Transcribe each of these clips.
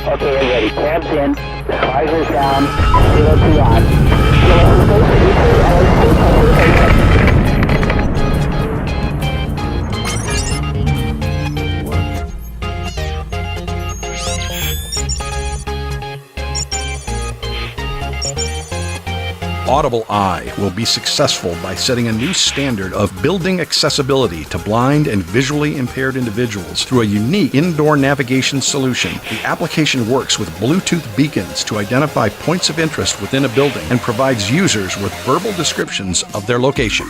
Okay, everybody, tabs in, visors down, zero two on. AudiblEye will be successful by setting a new standard of building accessibility to blind and visually impaired individuals through a unique indoor navigation solution. The application works with Bluetooth beacons to identify points of interest within a building and provides users with verbal descriptions of their location.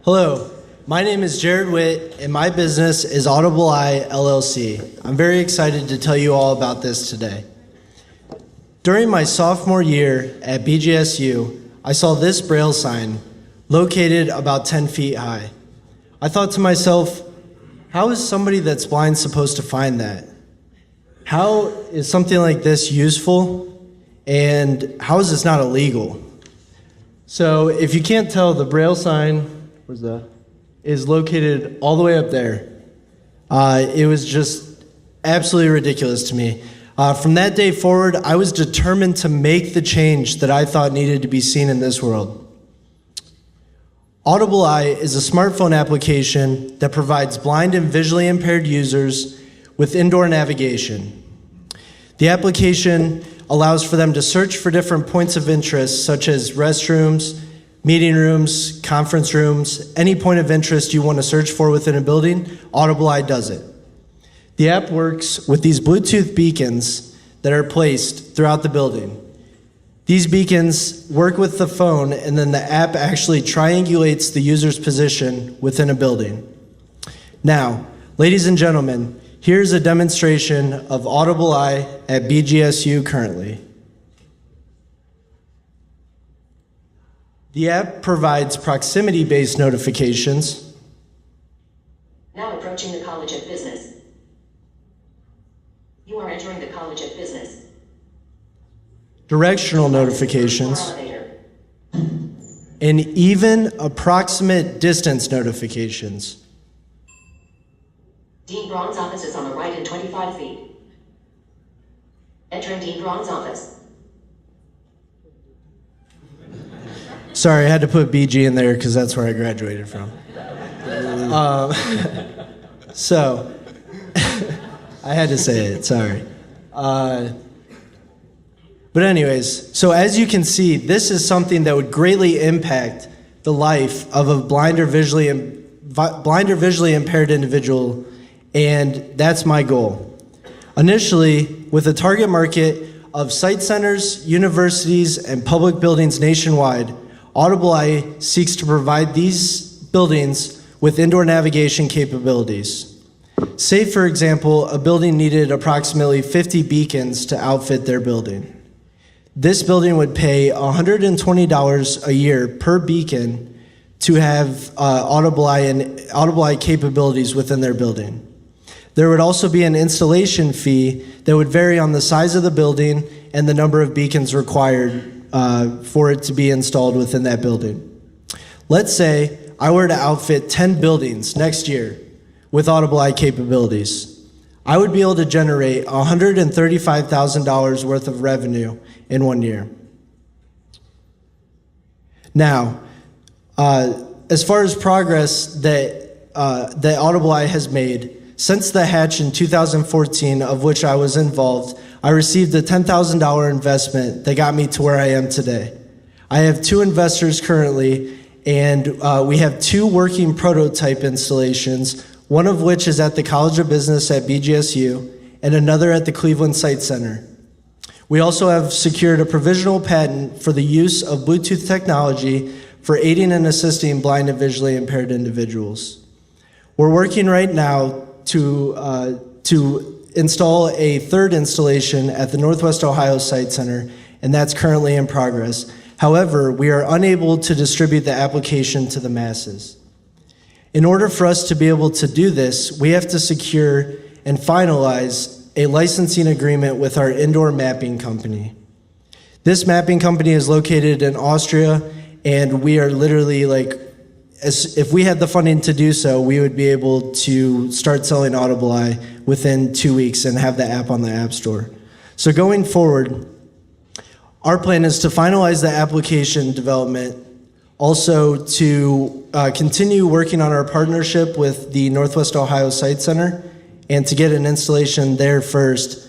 Hello, my name is Jared Witt, and my business is AudiblEye LLC. I'm very excited to tell you all about this today. During my sophomore year at BGSU, I saw this Braille sign located about 10 feet high. I thought to myself, how is somebody that's blind supposed to find that? How is something like this useful, and how is this not illegal? So if you can't tell, the Braille sign is located all the way up there. It was just absolutely ridiculous to me. From that day forward, I was determined to make the change that I thought needed to be seen in this world. AudiblEye is a smartphone application that provides blind and visually impaired users with indoor navigation. The application allows for them to search for different points of interest, such as restrooms, meeting rooms, conference rooms, any point of interest you want to search for within a building, AudiblEye does it. The app works with these Bluetooth beacons that are placed throughout the building. These beacons work with the phone, and then the app actually triangulates the user's position within a building. Now, ladies and gentlemen, here's a demonstration of AudiblEye at BGSU currently. The app provides proximity-based notifications. Now approaching the College of Business. You are entering the College of Business. Directional notifications. And even approximate distance notifications. Dean Braun's office is on the right in 25 feet. Entering Dean Braun's office. Sorry, I had to put BG in there because that's where I graduated from. So, I had to say it, sorry. But anyways, so as you can see, this is something that would greatly impact the life of a blind or visually impaired individual, and that's my goal. Initially, with a target market of site centers, universities, and public buildings nationwide, AudiblEye seeks to provide these buildings with indoor navigation capabilities. Say, for example, a building needed approximately 50 beacons to outfit their building. This building would pay $120 a year per beacon to have AudiblEye capabilities within their building. There would also be an installation fee that would vary on the size of the building and the number of beacons required for it to be installed within that building. Let's say I were to outfit 10 buildings next year with AudiblEye capabilities. I would be able to generate $135,000 worth of revenue in 1 year. Now, as far as progress that AudiblEye has made, since the hatch in 2014, of which I was involved, I received a $10,000 investment that got me to where I am today. I have 2 investors currently, and we have 2 working prototype installations, one of which is at the College of Business at BGSU, and another at the Cleveland Site Center. We also have secured a provisional patent for the use of Bluetooth technology for aiding and assisting blind and visually impaired individuals. We're working right now to install a 3rd installation at the Northwest Ohio Site Center, and that's currently in progress. However, we are unable to distribute the application to the masses. In order for us to be able to do this, we have to secure and finalize a licensing agreement with our indoor mapping company. This mapping company is located in Austria, and we are literally if we had the funding to do so, we would be able to start selling AudiblEye within 2 weeks and have the app on the App Store. So going forward, our plan is to finalize the application development, also to continue working on our partnership with the Northwest Ohio Site Center and to get an installation there first.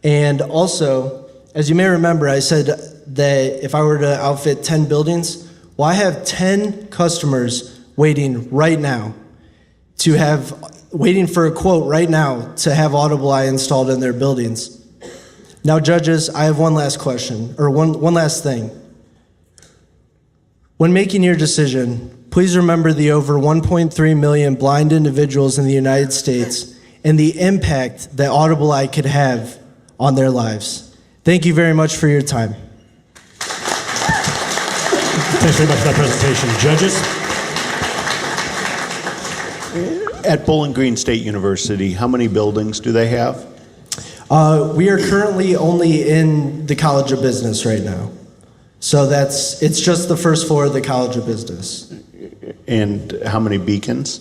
And also, as you may remember, I said that if I were to outfit 10 buildings, well, I have 10 customers waiting right now waiting for a quote right now to have AudiblEye installed in their buildings. Now, judges, I have one last question, or one last thing. When making your decision, please remember the over 1.3 million blind individuals in the United States and the impact that AudiblEye could have on their lives. Thank you very much for your time. Thanks very much for that presentation. Judges? At Bowling Green State University, how many buildings do they have? We are currently only in the College of Business right now. So it's just the first floor of the College of Business. And how many beacons?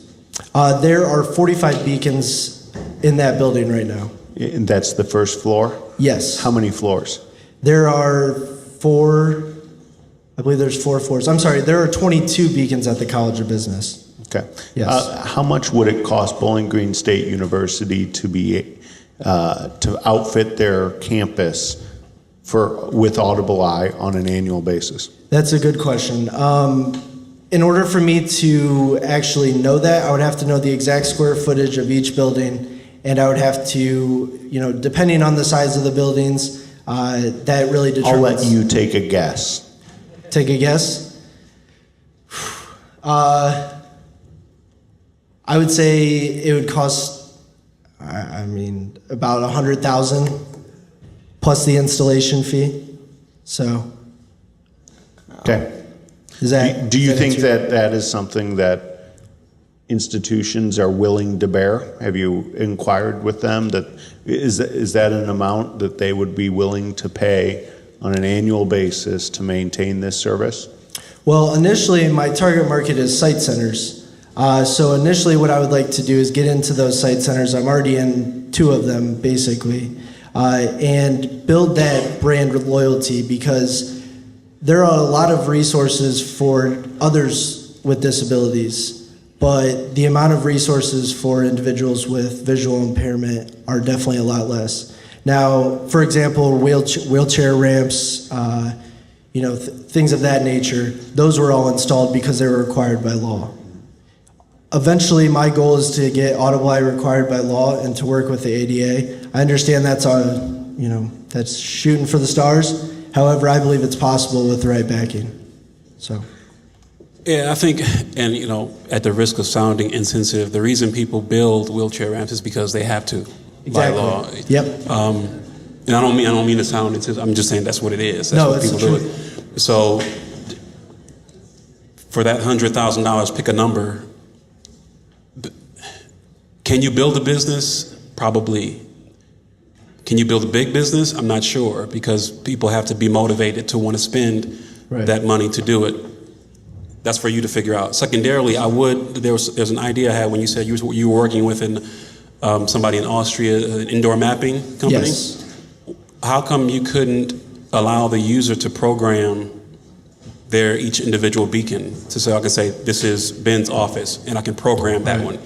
There are 45 beacons in that building right now. And that's the first floor? Yes. How many floors? There are I believe there's 4 floors. I'm sorry, there are 22 beacons at the College of Business. Okay. Yes. How much would it cost Bowling Green State University to outfit their campus with AudiblEye on an annual basis? That's a good question. In order for me to actually know that, I would have to know the exact square footage of each building, and I would have to, depending on the size of the buildings, that really determines. I'll let you take a guess. Take a guess? I would say it would cost, about $100,000 plus the installation fee. So. Okay. Do you think that is something that institutions are willing to bear? Have you inquired with them is that an amount that they would be willing to pay on an annual basis to maintain this service? Well, initially my target market is site centers. So initially what I would like to do is get into those site centers. I'm already in 2 of them basically, and build that brand loyalty, because there are a lot of resources for others with disabilities, but the amount of resources for individuals with visual impairment are definitely a lot less. Now, for example, wheelchair ramps, things of that nature, those were all installed because they were required by law. Eventually, my goal is to get AudiblEye required by law and to work with the ADA. I understand that's shooting for the stars. However, I believe it's possible with the right backing. So. Yeah, I think, and at the risk of sounding insensitive, the reason people build wheelchair ramps is because they have to, by law. Yep. And I don't mean to sound insensitive. I'm just saying that's what it is. That's what people do it. So, for that $100,000, pick a number. Can you build a business? Probably. Can you build a big business? I'm not sure, because people have to be motivated to want to spend that money to do it. That's for you to figure out. Secondarily, there's an idea I had when you said you were working with somebody in Austria, an indoor mapping company. Yes. How come you couldn't allow the user to program each individual beacon to say, I can say, this is Ben's office, and I can program that one,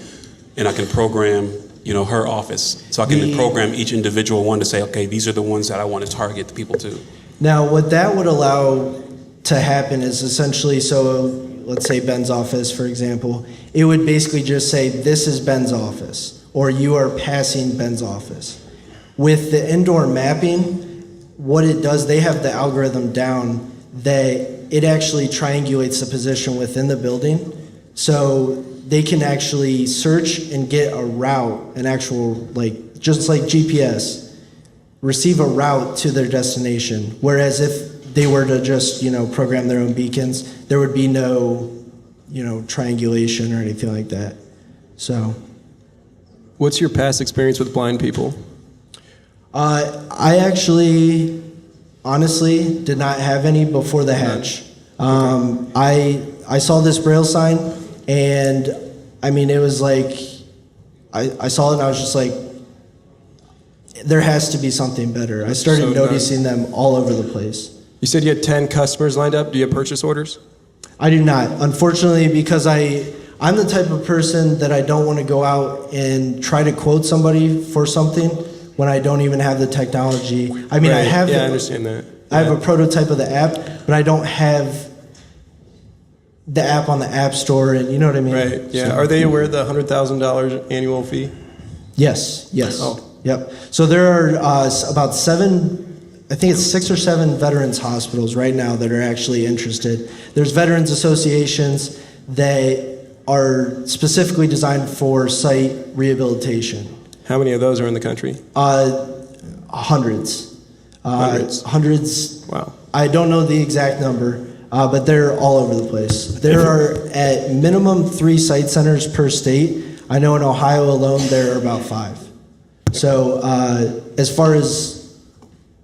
and I can program, her office. So I can program each individual one to say, okay, these are the ones that I want to target the people to. Now, what that would allow to happen is essentially, so let's say Ben's office, for example, it would basically just say, this is Ben's office, or you are passing Ben's office. With the indoor mapping, what it does, they have the algorithm down that it actually triangulates the position within the building. So they can actually search and get a route, an actual, just like GPS, receive a route to their destination. Whereas if they were to just, program their own beacons, there would be no, triangulation or anything like that. So. What's your past experience with blind people? I actually, honestly, did not have any before the hatch. I saw this Braille sign, And I mean, it was like, I saw it and I was just like, there has to be something better. I started noticing them all over the place. You said you had 10 customers lined up. Do you have purchase orders? I do not, unfortunately, because I'm the type of person that I don't want to go out and try to quote somebody for something when I don't even have the technology. I mean, Right. I understand that. I have a prototype of the app, but I don't have the app on the App Store, and you know what I mean? Right, yeah. Are they aware of the $100,000 annual fee? Yes. Oh. Yep. So there are about 7, I think it's 6 or 7 veterans hospitals right now that are actually interested. There's veterans associations that are specifically designed for site rehabilitation. How many of those are in the country? Hundreds. Hundreds? Hundreds. Wow. I don't know the exact number, but they're all over the place. There are at minimum 3 site centers per state. I know in Ohio alone there are about 5. So as far as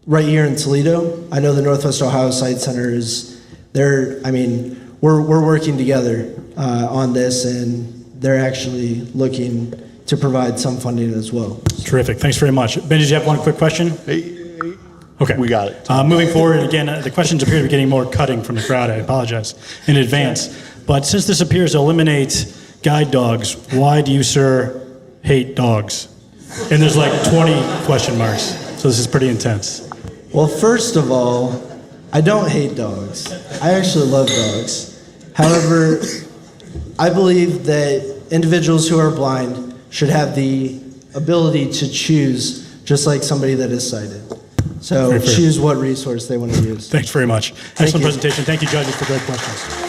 right here in Toledo, I know the Northwest Ohio Site Center is there. I mean, we're working together on this, and they're actually looking to provide some funding as well. Terrific. Thanks very much. Ben, did you have one quick question? Okay. We got it. Moving forward, again, the questions appear to be getting more cutting from the crowd. I apologize in advance. But since this appears to eliminate guide dogs, why do you, sir, hate dogs? And there's like 20 question marks. So this is pretty intense. Well, first of all, I don't hate dogs. I actually love dogs. However, I believe that individuals who are blind should have the ability to choose, just like somebody that is sighted. So choose what resource they want to use. Thanks very much. Excellent presentation. Thank you, judges, for great questions.